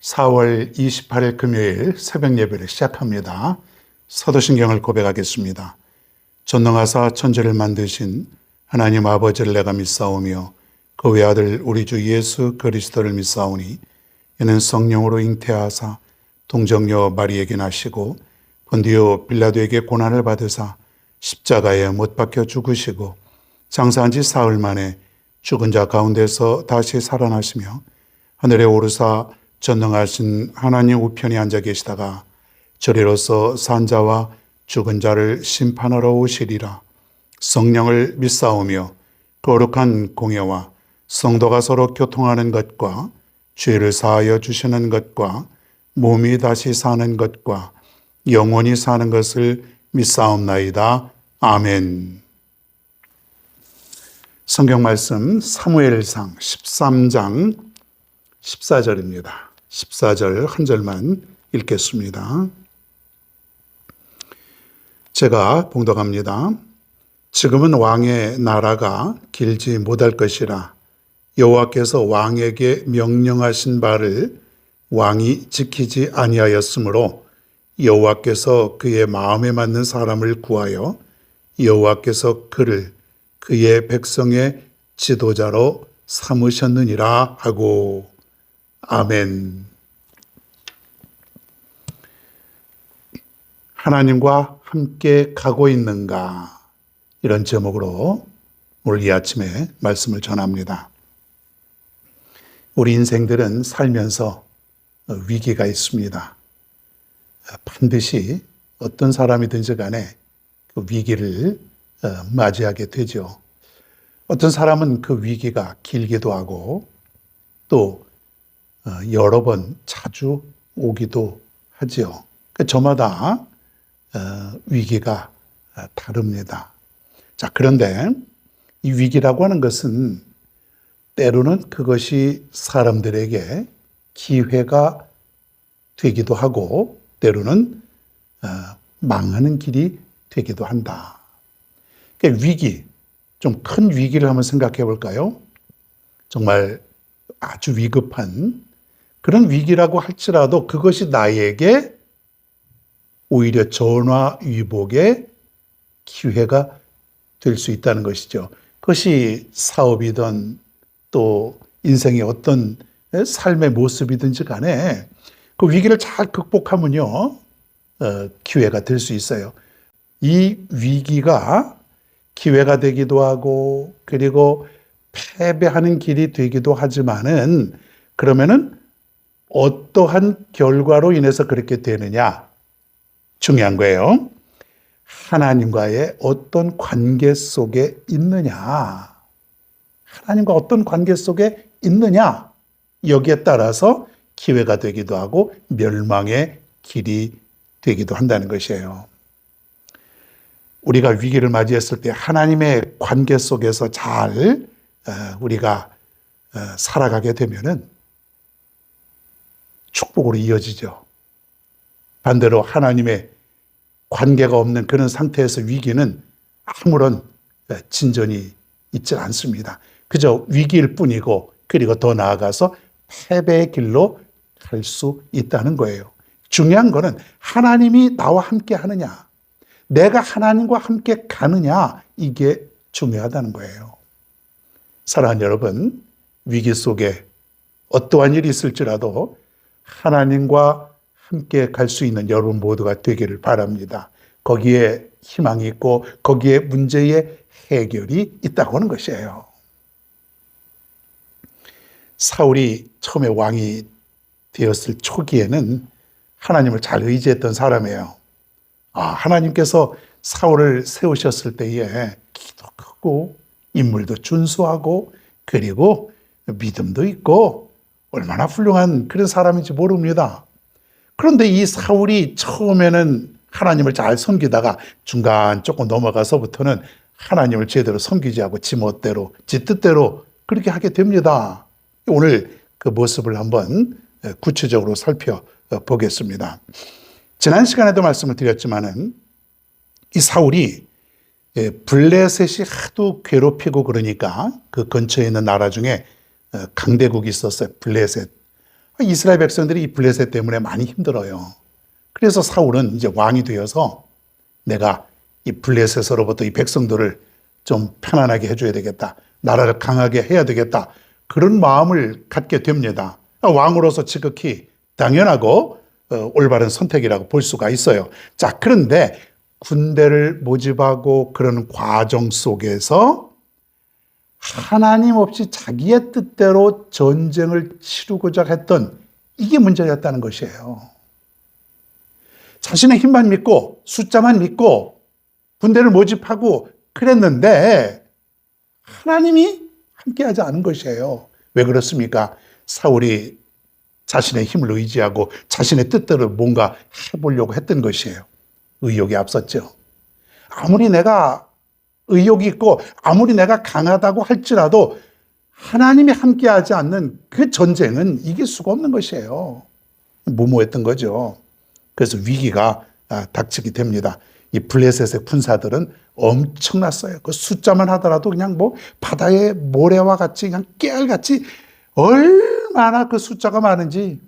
4월 28일 금요일 새벽 예배를 시작합니다. 사도신경을 고백하겠습니다. 전능하사 천지를 만드신 하나님 아버지를 내가 믿사오며 그 외아들 우리 주 예수 그리스도를 믿사오니 이는 성령으로 잉태하사 동정녀 마리에게 나시고 본디오 빌라도에게 고난을 받으사 십자가에 못 박혀 죽으시고 장사한 지 사흘 만에 죽은 자 가운데서 다시 살아나시며 하늘에 오르사 전능하신 하나님 우편에 앉아 계시다가 저리로서 산 자와 죽은 자를 심판하러 오시리라. 성령을 믿사오며 거룩한 공예와 성도가 서로 교통하는 것과 죄를 사하여 주시는 것과 몸이 다시 사는 것과 영원히 사는 것을 믿사옵나이다. 아멘. 성경 말씀 사무엘상 13장 14절입니다. 14절 한 절만 읽겠습니다. 제가 봉독합니다. 지금은 왕의 나라가 길지 못할 것이라 여호와께서 왕에게 명령하신 바를 왕이 지키지 아니하였으므로 여호와께서 그의 마음에 맞는 사람을 구하여 여호와께서 그를 그의 백성의 지도자로 삼으셨느니라 하고 아멘. 하나님과 함께 가고 있는가? 이런 제목으로 오늘 이 아침에 말씀을 전합니다. 우리 인생들은 살면서 위기가 있습니다. 반드시 어떤 사람이든지 간에 그 위기를 맞이하게 되죠. 어떤 사람은 그 위기가 길기도 하고 또 여러 번 자주 오기도 하지요. 저마다 위기가 다릅니다. 자, 그런데 이 위기라고 하는 것은 때로는 그것이 사람들에게 기회가 되기도 하고 때로는 망하는 길이 되기도 한다. 그러니까 위기, 좀 큰 위기를 한번 생각해 볼까요? 정말 아주 위급한 그런 위기라고 할지라도 그것이 나에게 오히려 전화위복의 기회가 될 수 있다는 것이죠. 그것이 사업이든 또 인생의 어떤 삶의 모습이든지 간에 그 위기를 잘 극복하면요, 기회가 될 수 있어요. 이 위기가 기회가 되기도 하고 그리고 패배하는 길이 되기도 하지만은 그러면은 어떠한 결과로 인해서 그렇게 되느냐? 중요한 거예요. 하나님과의 어떤 관계 속에 있느냐? 하나님과 어떤 관계 속에 있느냐? 여기에 따라서 기회가 되기도 하고 멸망의 길이 되기도 한다는 것이에요. 우리가 위기를 맞이했을 때 하나님의 관계 속에서 잘 우리가 살아가게 되면은 축복으로 이어지죠. 반대로 하나님의 관계가 없는 그런 상태에서 위기는 아무런 진전이 있지 않습니다. 그저 위기일 뿐이고 그리고 더 나아가서 패배의 길로 갈 수 있다는 거예요. 중요한 거는 하나님이 나와 함께 하느냐, 내가 하나님과 함께 가느냐, 이게 중요하다는 거예요. 사랑하는 여러분, 위기 속에 어떠한 일이 있을지라도 하나님과 함께 갈 수 있는 여러분 모두가 되기를 바랍니다. 거기에 희망이 있고 거기에 문제의 해결이 있다고 하는 것이에요. 사울이 처음에 왕이 되었을 초기에는 하나님을 잘 의지했던 사람이에요. 하나님께서 사울을 세우셨을 때에 기도 크고 인물도 준수하고 그리고 믿음도 있고 얼마나 훌륭한 그런 사람인지 모릅니다. 그런데 이 사울이 처음에는 하나님을 잘 섬기다가 중간 조금 넘어가서부터는 하나님을 제대로 섬기지 않고 지 멋대로, 지 뜻대로 그렇게 하게 됩니다. 오늘 그 모습을 한번 구체적으로 살펴보겠습니다. 지난 시간에도 말씀을 드렸지만은 이 사울이 블레셋이 하도 괴롭히고 그러니까 그 근처에 있는 나라 중에 강대국이 있었어요. 블레셋. 이스라엘 백성들이 이 블레셋 때문에 많이 힘들어요. 그래서 사울은 이제 왕이 되어서 내가 이 블레셋으로부터 이 백성들을 좀 편안하게 해줘야 되겠다. 나라를 강하게 해야 되겠다. 그런 마음을 갖게 됩니다. 왕으로서 지극히 당연하고 올바른 선택이라고 볼 수가 있어요. 자, 그런데 군대를 모집하고 그런 과정 속에서 하나님 없이 자기의 뜻대로 전쟁을 치르고자 했던 이게 문제였다는 것이에요. 자신의 힘만 믿고 숫자만 믿고 군대를 모집하고 그랬는데 하나님이 함께하지 않은 것이에요. 왜 그렇습니까? 사울이 자신의 힘을 의지하고 자신의 뜻대로 뭔가 해보려고 했던 것이에요. 의욕이 앞섰죠. 아무리 내가 의욕이 있고 아무리 내가 강하다고 할지라도 하나님이 함께하지 않는 그 전쟁은 이길 수가 없는 것이에요. 무모했던 거죠. 그래서 위기가 닥치게 됩니다. 이 블레셋의 군사들은 엄청났어요. 그 숫자만 하더라도 그냥 뭐 바다의 모래와 같이 그냥 깨알같이 얼마나 그 숫자가 많은지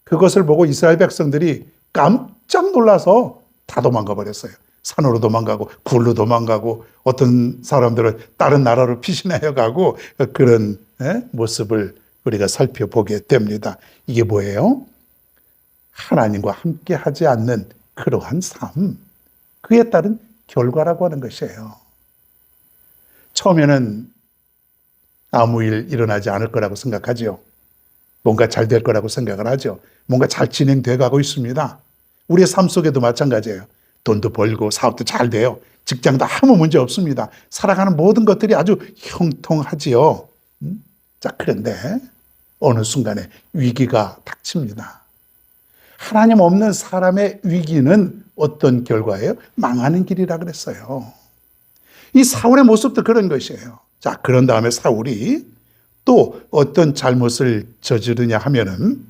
그것을 보고 이스라엘 백성들이 깜짝 놀라서 다 도망가 버렸어요. 산으로 도망가고 굴로 도망가고 어떤 사람들은 다른 나라로 피신하여 가고 그런 모습을 우리가 살펴보게 됩니다. 이게 뭐예요? 하나님과 함께 하지 않는 그러한 삶, 그에 따른 결과라고 하는 것이에요. 처음에는 아무 일 일어나지 않을 거라고 생각하죠. 뭔가 잘 될 거라고 생각을 하죠. 뭔가 잘 진행돼 가고 있습니다. 우리의 삶 속에도 마찬가지예요. 돈도 벌고 사업도 잘 돼요. 직장도 아무 문제 없습니다. 살아가는 모든 것들이 아주 형통하지요. 자, 그런데 어느 순간에 위기가 닥칩니다. 하나님 없는 사람의 위기는 어떤 결과예요? 망하는 길이라 그랬어요. 이 사울의 모습도 그런 것이에요. 자, 그런 다음에 사울이 또 어떤 잘못을 저지르냐 하면은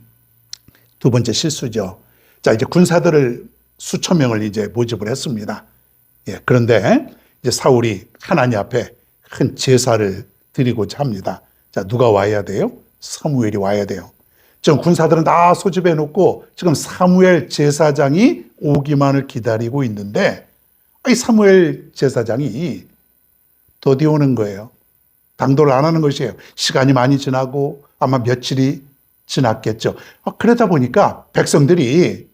두 번째 실수죠. 자, 이제 군사들을 수천 명을 이제 모집을 했습니다. 예, 그런데 이제 사울이 하나님 앞에 큰 제사를 드리고자 합니다. 자, 누가 와야 돼요? 사무엘이 와야 돼요. 지금 군사들은 다 소집해 놓고 지금 사무엘 제사장이 오기만을 기다리고 있는데 이 사무엘 제사장이 더디 오는 거예요. 당도를 안 하는 것이에요. 시간이 많이 지나고 아마 며칠이 지났겠죠. 그러다 보니까 백성들이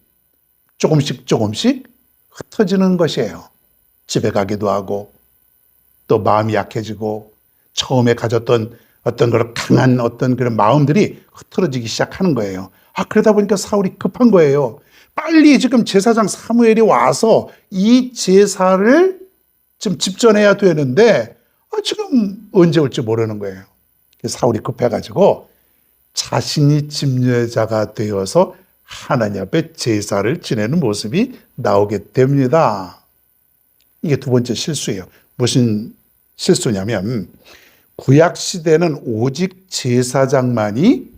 조금씩 흩어지는 것이에요. 집에 가기도 하고 또 마음이 약해지고 처음에 가졌던 어떤 그런 강한 어떤 그런 마음들이 흐트러지기 시작하는 거예요. 그러다 보니까 사울이 급한 거예요. 빨리 지금 제사장 사무엘이 와서 이 제사를 좀 집전해야 되는데 지금 언제 올지 모르는 거예요. 사울이 급해가지고 자신이 집례자가 되어서 하나님 앞에 제사를 지내는 모습이 나오게 됩니다. 이게 두 번째 실수예요. 무슨 실수냐면 구약 시대는 오직 제사장만이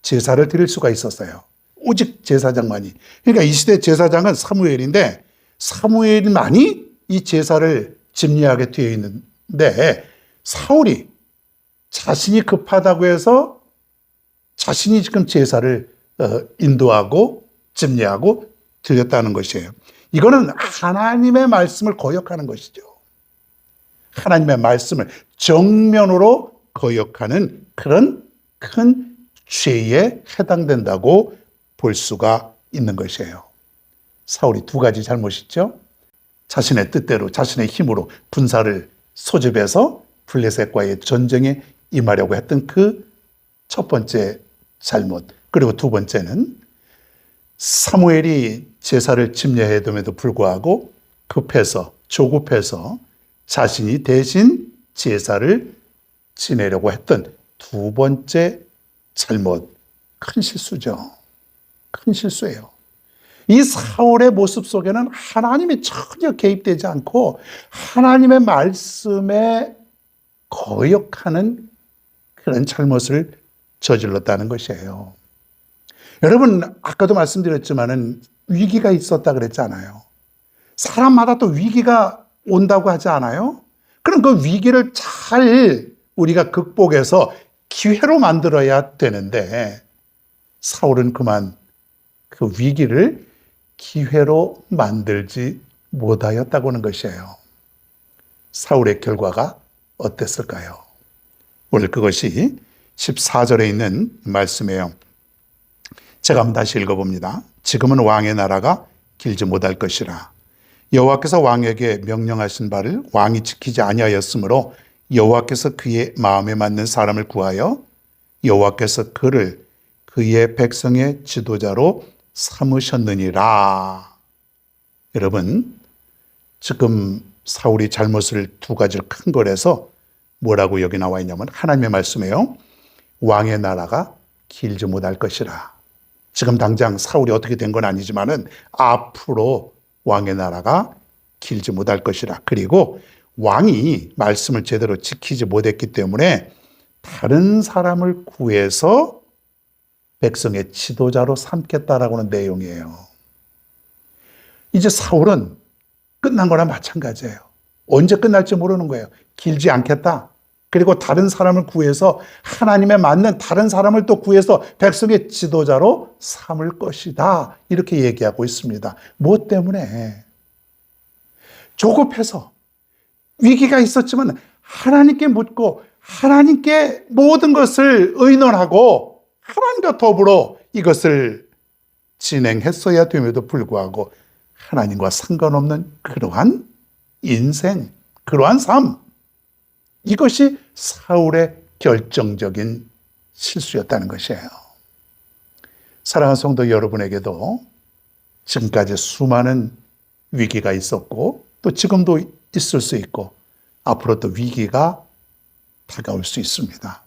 제사를 드릴 수가 있었어요. 오직 제사장만이. 그러니까 이 시대 제사장은 사무엘인데 사무엘만이 이 제사를 집례하게 되어 있는데 사울이 자신이 급하다고 해서 자신이 지금 제사를 인도하고 집례하고 드렸다는 것이에요. 이거는 하나님의 말씀을 거역하는 것이죠. 하나님의 말씀을 정면으로 거역하는 그런 큰 죄에 해당된다고 볼 수가 있는 것이에요. 사울이 두 가지 잘못이 있죠. 자신의 뜻대로 자신의 힘으로 군사를 소집해서 블레셋과의 전쟁에 임하려고 했던 그 첫 번째 잘못. 그리고 두 번째는 사무엘이 제사를 집례해둠에도 불구하고 조급해서 자신이 대신 제사를 지내려고 했던 두 번째 잘못. 큰 실수죠. 큰 실수예요. 이 사울의 모습 속에는 하나님이 전혀 개입되지 않고 하나님의 말씀에 거역하는 그런 잘못을 저질렀다는 것이에요. 여러분, 아까도 말씀드렸지만은 위기가 있었다 그랬잖아요. 사람마다 또 위기가 온다고 하지 않아요? 그럼 그 위기를 잘 우리가 극복해서 기회로 만들어야 되는데 사울은 그만 그 위기를 기회로 만들지 못하였다고 하는 것이에요. 사울의 결과가 어땠을까요? 오늘 그것이 14절에 있는 말씀이에요. 제가 한번 다시 읽어봅니다. 지금은 왕의 나라가 길지 못할 것이라. 여호와께서 왕에게 명령하신 바를 왕이 지키지 아니하였으므로 여호와께서 그의 마음에 맞는 사람을 구하여 여호와께서 그를 그의 백성의 지도자로 삼으셨느니라. 여러분, 지금 사울이 잘못을 두 가지를 큰 걸해서 뭐라고 여기 나와 있냐면 하나님의 말씀이에요. 왕의 나라가 길지 못할 것이라. 지금 당장 사울이 어떻게 된 건 아니지만은 앞으로 왕의 나라가 길지 못할 것이라. 그리고 왕이 말씀을 제대로 지키지 못했기 때문에 다른 사람을 구해서 백성의 지도자로 삼겠다라고 하는 내용이에요. 이제 사울은 끝난 거나 마찬가지예요. 언제 끝날지 모르는 거예요. 길지 않겠다. 그리고 다른 사람을 구해서 하나님에 맞는 다른 사람을 또 구해서 백성의 지도자로 삼을 것이다. 이렇게 얘기하고 있습니다. 무엇 때문에? 조급해서 위기가 있었지만 하나님께 묻고 하나님께 모든 것을 의논하고 하나님과 더불어 이것을 진행했어야 됨에도 불구하고 하나님과 상관없는 그러한 인생, 그러한 삶, 이것이 사울의 결정적인 실수였다는 것이에요. 사랑하는 성도 여러분에게도 지금까지 수많은 위기가 있었고 또 지금도 있을 수 있고 앞으로 또 위기가 다가올 수 있습니다.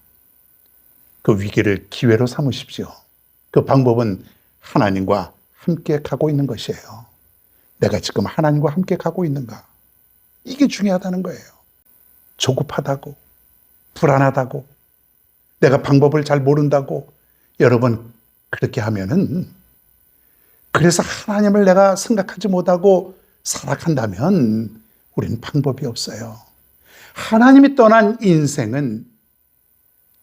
그 위기를 기회로 삼으십시오. 그 방법은 하나님과 함께 가고 있는 것이에요. 내가 지금 하나님과 함께 가고 있는가? 이게 중요하다는 거예요. 조급하다고, 불안하다고, 내가 방법을 잘 모른다고 여러분 그렇게 하면은 그래서 하나님을 내가 생각하지 못하고 살아간다면 우리는 방법이 없어요. 하나님이 떠난 인생은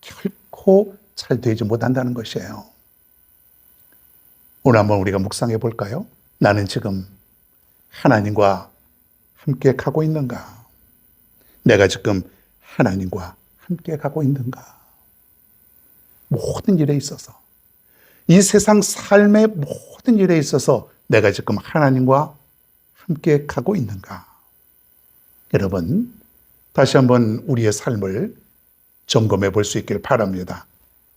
결코 잘 되지 못한다는 것이에요. 오늘 한번 우리가 묵상해 볼까요? 나는 지금 하나님과 함께 가고 있는가? 내가 지금 하나님과 함께 가고 있는가? 모든 일에 있어서, 이 세상 삶의 모든 일에 있어서 내가 지금 하나님과 함께 가고 있는가? 여러분, 다시 한번 우리의 삶을 점검해 볼 수 있기를 바랍니다.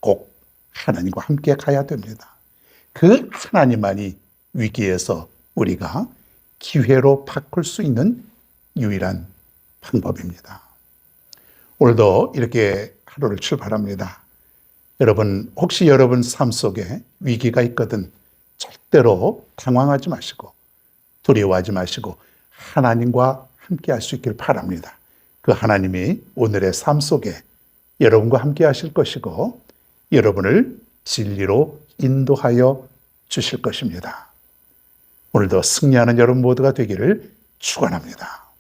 꼭 하나님과 함께 가야 됩니다. 그 하나님만이 위기에서 우리가 기회로 바꿀 수 있는 유일한 방법입니다. 오늘도 이렇게 하루를 출발합니다. 여러분, 혹시 여러분 삶 속에 위기가 있거든 절대로 당황하지 마시고 두려워하지 마시고 하나님과 함께 할 수 있길 바랍니다. 그 하나님이 오늘의 삶 속에 여러분과 함께 하실 것이고 여러분을 진리로 인도하여 주실 것입니다. 오늘도 승리하는 여러분 모두가 되기를 축원합니다.